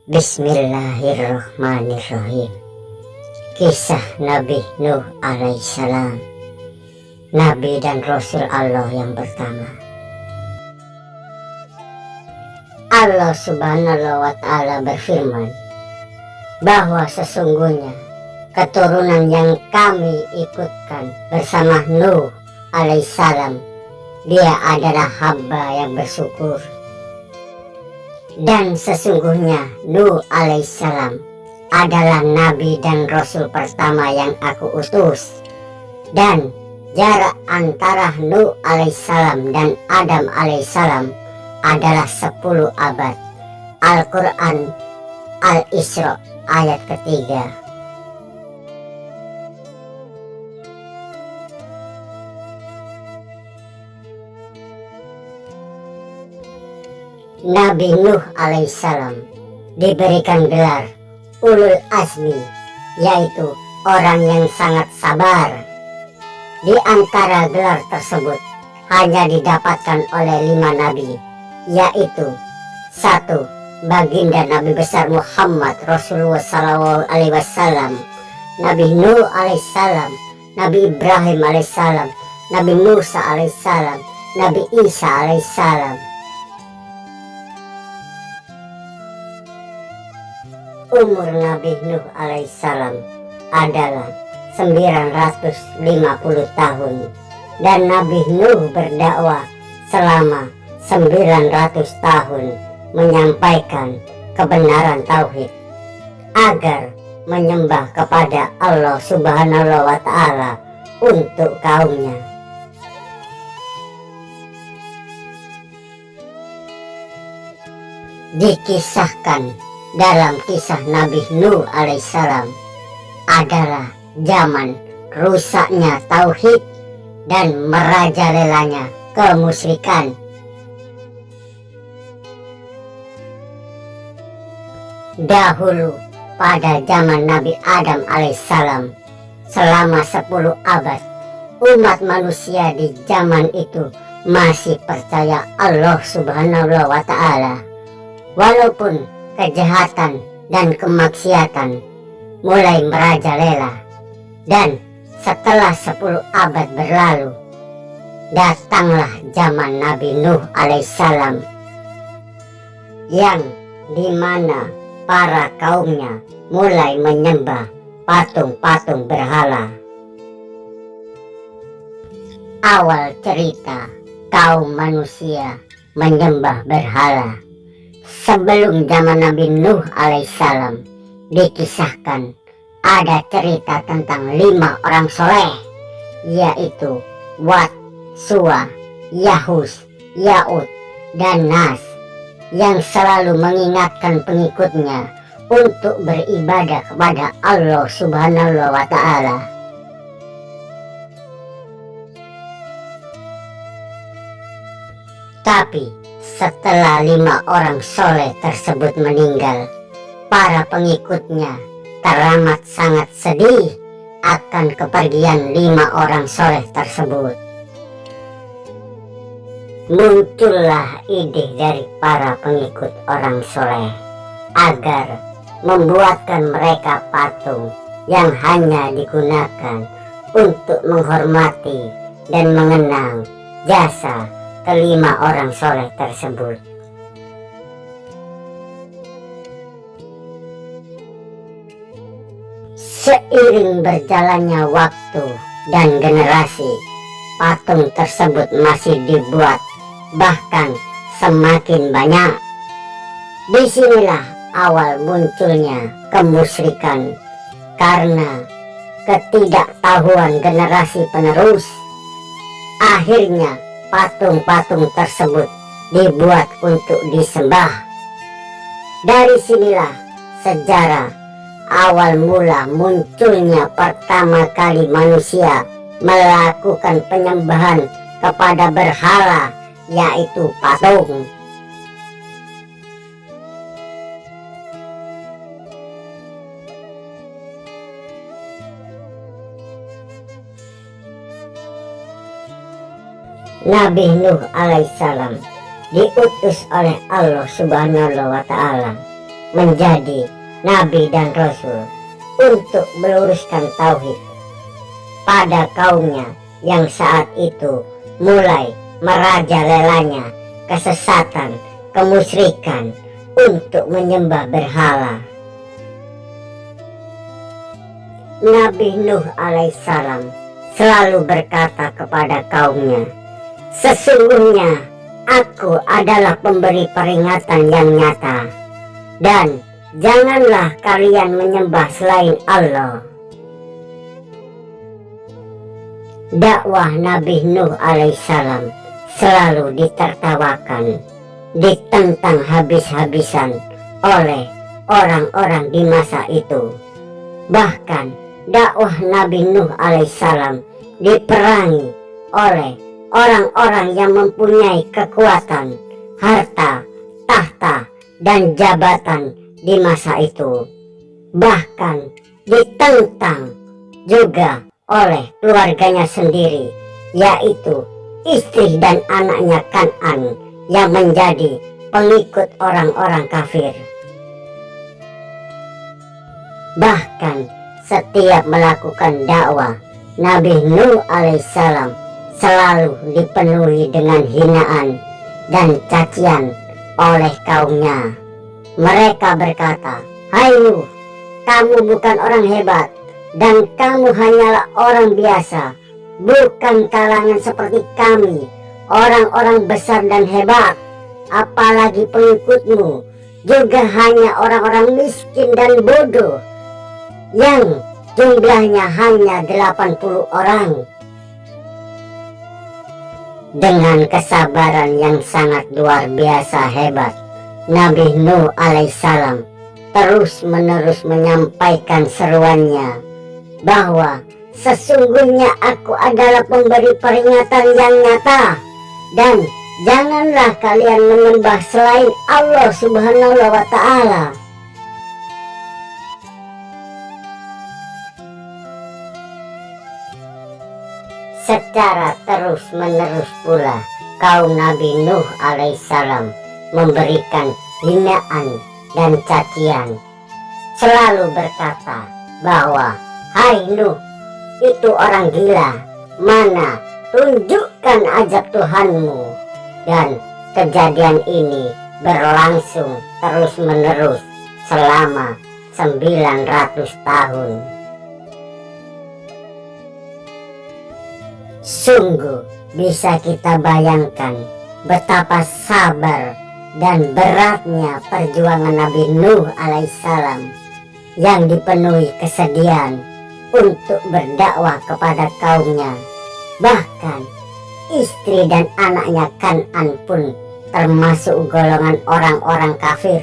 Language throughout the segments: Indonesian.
Bismillahirrahmanirrahim. Kisah Nabi Nuh alaihissalam, Nabi dan Rasul Allah yang pertama. Allah subhanahu wa ta'ala berfirman bahwa sesungguhnya keturunan yang kami ikutkan bersama Nuh alaihissalam, dia adalah hamba yang bersyukur. Dan sesungguhnya Nuh alaihissalam adalah nabi dan rasul pertama yang aku utus. Dan jarak antara Nuh alaihissalam dan Adam alaihissalam adalah 10 abad. Al-Quran Al-Isra ayat ketiga. Nabi Nuh alaihissalam diberikan gelar Ulul Azmi, yaitu orang yang sangat sabar. Di antara gelar tersebut hanya didapatkan oleh 5 nabi, yaitu 1. Baginda Nabi besar Muhammad Rasulullah SAW, Nabi Nuh alaihissalam, Nabi Ibrahim alaihissalam, Nabi Musa alaihissalam, Nabi Isa alaihissalam. Umur Nabi Nuh alaihissalam adalah 950 tahun, dan Nabi Nuh berdakwah selama 900 tahun menyampaikan kebenaran tauhid agar menyembah kepada Allah subhanahu wa ta'ala untuk kaumnya. Dikisahkan dalam kisah Nabi Nuh alaihissalam adalah zaman rusaknya tauhid dan merajalelanya kemusyrikan. Dahulu pada zaman Nabi Adam alaihissalam, selama 10 abad, umat manusia di zaman itu masih percaya Allah subhanahu wa ta'ala. Walaupun kejahatan dan kemaksiatan mulai merajalela, dan setelah 10 abad berlalu, datanglah zaman Nabi Nuh alaihissalam, yang dimana para kaumnya mulai menyembah patung-patung berhala. Awal cerita kaum manusia menyembah berhala sebelum zaman Nabi Nuh alaihissalam dikisahkan ada cerita tentang 5 orang soleh, yaitu Wat, Suwa, Yahus, Ya'ud, dan Nas, yang selalu mengingatkan pengikutnya untuk beribadah kepada Allah subhanahu wa ta'ala. Tapi setelah 5 orang soleh tersebut meninggal, para pengikutnya teramat sangat sedih akan kepergian 5 orang soleh tersebut. Muncullah ide dari para pengikut orang soleh agar membuatkan mereka patung yang hanya digunakan untuk menghormati dan mengenang jasa ke-5 orang soleh tersebut. Seiring berjalannya waktu dan generasi, patung tersebut masih dibuat, bahkan semakin banyak. Disinilah awal munculnya kemusyrikan karena ketidaktahuan generasi penerus. Akhirnya patung-patung tersebut dibuat untuk disembah. Dari sinilah sejarah awal mula munculnya pertama kali manusia melakukan penyembahan kepada berhala, yaitu patung. Nabi Nuh alaihissalam diutus oleh Allah subhanahu wa ta'ala menjadi nabi dan rasul untuk meluruskan tauhid pada kaumnya yang saat itu mulai merajalelanya kesesatan, kemusyrikan untuk menyembah berhala. Nabi Nuh alaihissalam selalu berkata kepada kaumnya, "Sesungguhnya aku adalah pemberi peringatan yang nyata, dan janganlah kalian menyembah selain Allah." Dakwah Nabi Nuh alaihissalam selalu ditertawakan, ditentang habis-habisan oleh orang-orang di masa itu. Bahkan dakwah Nabi Nuh alaihissalam diperangi oleh orang-orang yang mempunyai kekuatan, harta, tahta, dan jabatan di masa itu. Bahkan ditentang juga oleh keluarganya sendiri, yaitu istri dan anaknya Kan'an yang menjadi pengikut orang-orang kafir. Bahkan setiap melakukan dakwah, Nabi Nuh alaihissalam selalu dipenuhi dengan hinaan dan cacian oleh kaumnya. Mereka berkata, "Hai Nuh, kamu bukan orang hebat, dan kamu hanyalah orang biasa, bukan kalangan seperti kami, orang-orang besar dan hebat. Apalagi pengikutmu juga hanya orang-orang miskin dan bodoh, yang jumlahnya hanya 80 orang." Dengan kesabaran yang sangat luar biasa hebat, Nabi Nuh alaihissalam terus-menerus menyampaikan seruannya bahwa sesungguhnya aku adalah pemberi peringatan yang nyata, dan janganlah kalian menyembah selain Allah Subhanahu wa Ta'ala. Secara terus-menerus pula kaum Nabi Nuh alaihissalam memberikan hinaan dan cacian, selalu berkata bahwa, "Hai Nuh, itu orang gila, mana tunjukkan azab Tuhanmu." Dan kejadian ini berlangsung terus-menerus selama 900 tahun. Sungguh bisa kita bayangkan betapa sabar dan beratnya perjuangan Nabi Nuh alaihissalam yang dipenuhi kesedihan untuk berdakwah kepada kaumnya. Bahkan istri dan anaknya Kan'an pun termasuk golongan orang-orang kafir,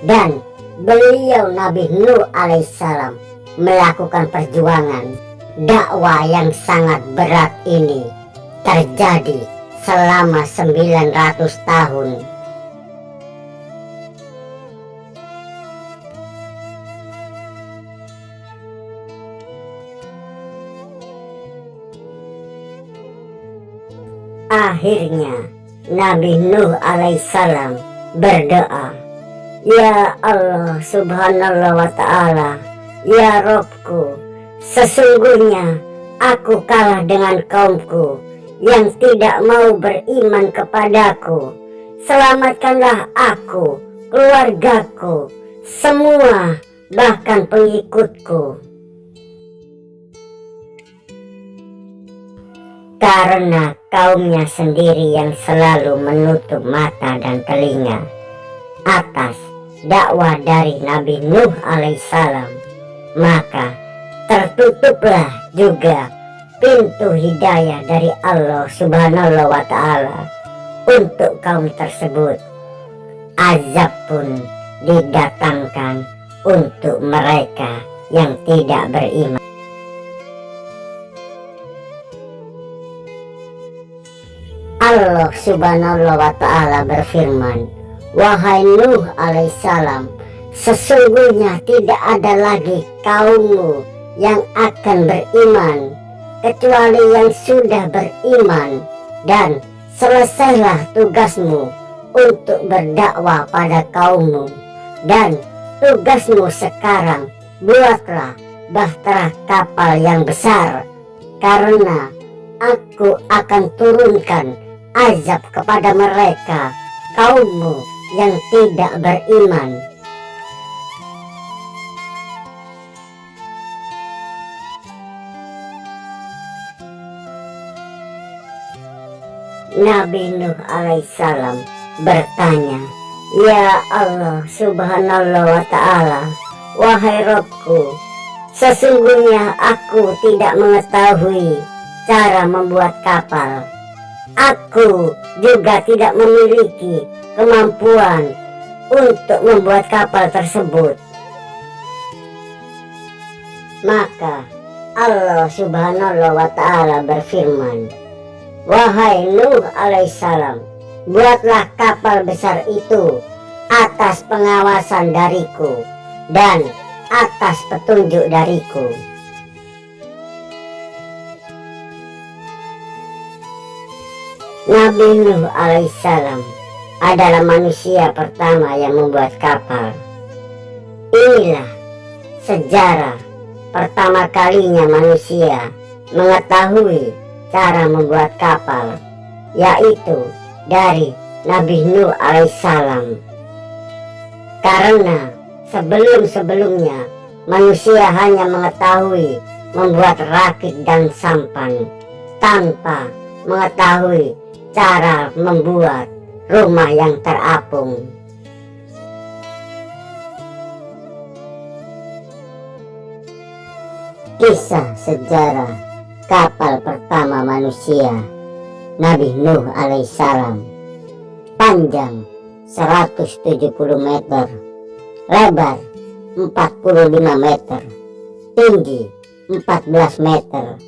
dan beliau Nabi Nuh alaihissalam melakukan perjuangan dakwah yang sangat berat ini terjadi selama 900 tahun. Akhirnya Nabi Nuh alaihissalam berdoa, "Ya Allah Subhanallah wa Ta'ala, ya Robku, sesungguhnya aku kalah dengan kaumku yang tidak mau beriman kepadaku. Selamatkanlah aku, keluargaku, semua, bahkan pengikutku." Karena kaumnya sendiri yang selalu menutup mata dan telinga atas dakwah dari Nabi Nuh alaihissalam, maka tertutuplah juga pintu hidayah dari Allah Subhanahu wa Ta'ala untuk kaum tersebut. Azab pun didatangkan untuk mereka yang tidak beriman. Allah Subhanahu wa Ta'ala berfirman, "Wahai Nuh alaihissalam, sesungguhnya tidak ada lagi kaummu yang akan beriman kecuali yang sudah beriman, dan selesailah tugasmu untuk berdakwah pada kaummu. Dan tugasmu sekarang, buatlah bahtera kapal yang besar, karena aku akan turunkan azab kepada mereka, kaummu yang tidak beriman. Nabi Nuh alaihissalam bertanya, "Ya Allah subhanallah wa ta'ala, wahai Robku, sesungguhnya aku tidak mengetahui cara membuat kapal. Aku juga tidak memiliki kemampuan untuk membuat kapal tersebut." Maka Allah subhanallah wa ta'ala berfirman, "Wahai Nuh alaihissalam, buatlah kapal besar itu atas pengawasan dariku dan atas petunjuk dariku." Nabi Nuh alaihissalam adalah manusia pertama yang membuat kapal. Inilah sejarah pertama kalinya manusia mengetahui cara membuat kapal, yaitu dari Nabi Nuh alaihissalam. Karena sebelum-sebelumnya manusia hanya mengetahui membuat rakit dan sampan tanpa mengetahui cara membuat rumah yang terapung. Kisah sejarah kapal pertama manusia, Nabi Nuh alaihissalam. Panjang 170 meter, lebar 45 meter, tinggi 14 meter.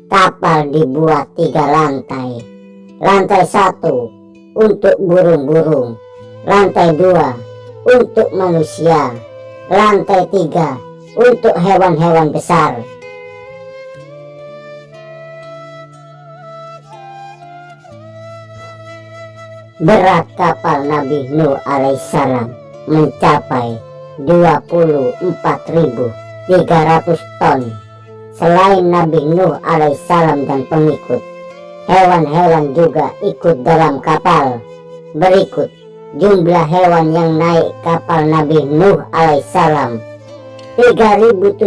Kapal dibuat 3 lantai. Lantai 1 untuk burung-burung, lantai 2 untuk manusia, lantai 3 untuk hewan-hewan besar. Berat kapal Nabi Nuh alaihissalam mencapai 24.300 ton. Selain Nabi Nuh alaihissalam dan pengikut, hewan-hewan juga ikut dalam kapal. Berikut jumlah hewan yang naik kapal Nabi Nuh alaihissalam: 3.700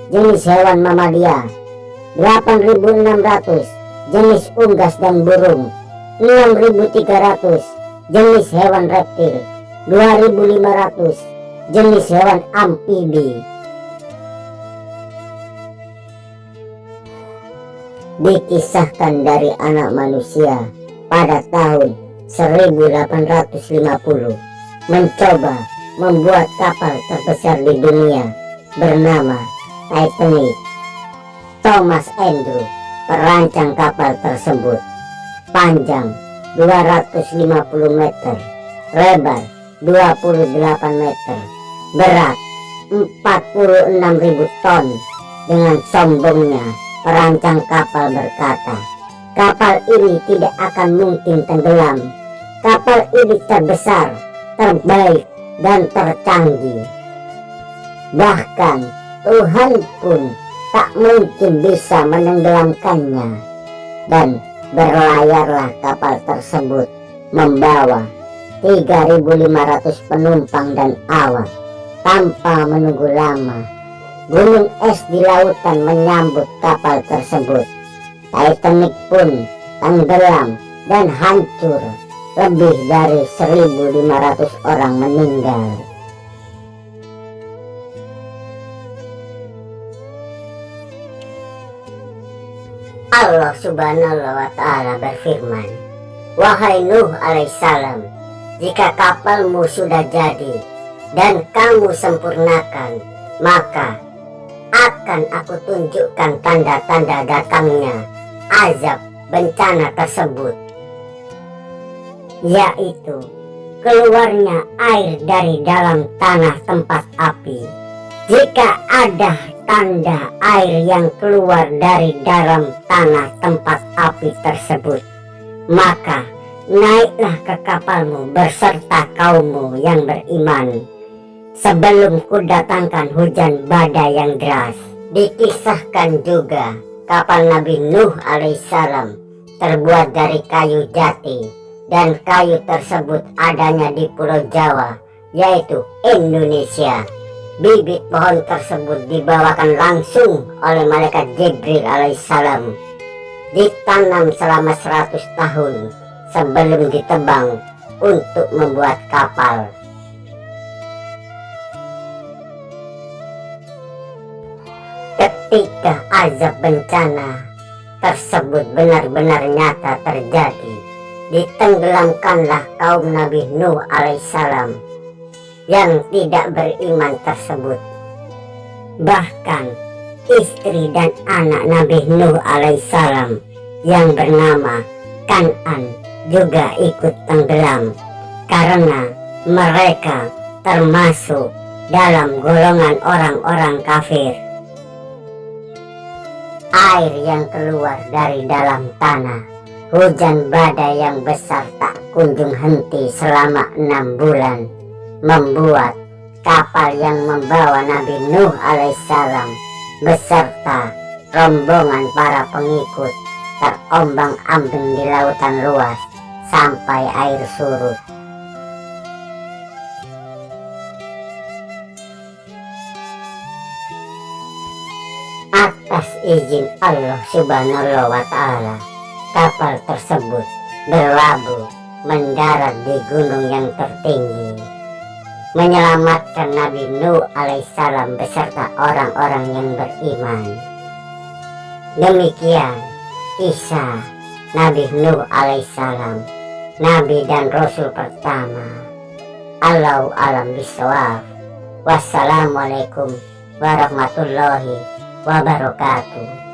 jenis hewan mamalia, 8.600 jenis unggas dan burung, 6.300 jenis hewan reptil, 2.500 jenis hewan amfibi. Dikisahkan dari anak manusia pada tahun 1850 mencoba membuat kapal terbesar di dunia bernama Titanic. Thomas Andrew, perancang kapal tersebut, panjang 250 meter, lebar 28 meter, berat 46.000 ton. Dengan sombongnya perancang kapal berkata, "Kapal ini tidak akan mungkin tenggelam. Kapal ini terbesar, terbaik, dan tercanggih. Bahkan Tuhan pun tak mungkin bisa menenggelamkannya." Dan berlayarlah kapal tersebut membawa 3.500 penumpang dan awak. Tanpa menunggu lama, gunung es di lautan menyambut kapal tersebut. Titanic pun tenggelam dan hancur. Lebih dari 1.500 orang meninggal. Allah subhanahu wa ta'ala berfirman, "Wahai Nuh alaihissalam, jika kapalmu sudah jadi dan kamu sempurnakan, maka akan aku tunjukkan tanda-tanda datangnya azab bencana tersebut, yaitu keluarnya air dari dalam tanah tempat api. Jika ada tanda air yang keluar dari dalam tanah tempat api tersebut, maka naiklah ke kapalmu berserta kaummu yang beriman, sebelum kudatangkan hujan badai yang deras. Dikisahkan juga kapal Nabi Nuh alaihissalam terbuat dari kayu jati, dan kayu tersebut adanya di Pulau Jawa, yaitu Indonesia. Bibit pohon tersebut dibawakan langsung oleh malaikat Jibril alaihissalam, ditanam selama 100 tahun sebelum ditebang untuk membuat kapal. Ketika azab bencana tersebut benar-benar nyata terjadi, ditenggelamkanlah kaum Nabi Nuh alaihissalam yang tidak beriman tersebut. Bahkan istri dan anak Nabi Nuh alaihissalam yang bernama Kan'an juga ikut tenggelam karena mereka termasuk dalam golongan orang-orang kafir. Air yang keluar dari dalam tanah, hujan badai yang besar tak kunjung henti selama 6 bulan, membuat kapal yang membawa Nabi Nuh alaihissalam beserta rombongan para pengikut terombang-ambing di lautan luas sampai air surut. Atas izin Allah subhanahu wa ta'ala, kapal tersebut berlabuh mendarat di gunung yang tertinggi, menyelamatkan Nabi Nuh alaihissalam beserta orang-orang yang beriman. Demikian kisah Nabi Nuh alaihissalam, Nabi dan Rasul pertama. Allahu a'lam bishawab. Wassalamualaikum warahmatullahi wabarakatuh.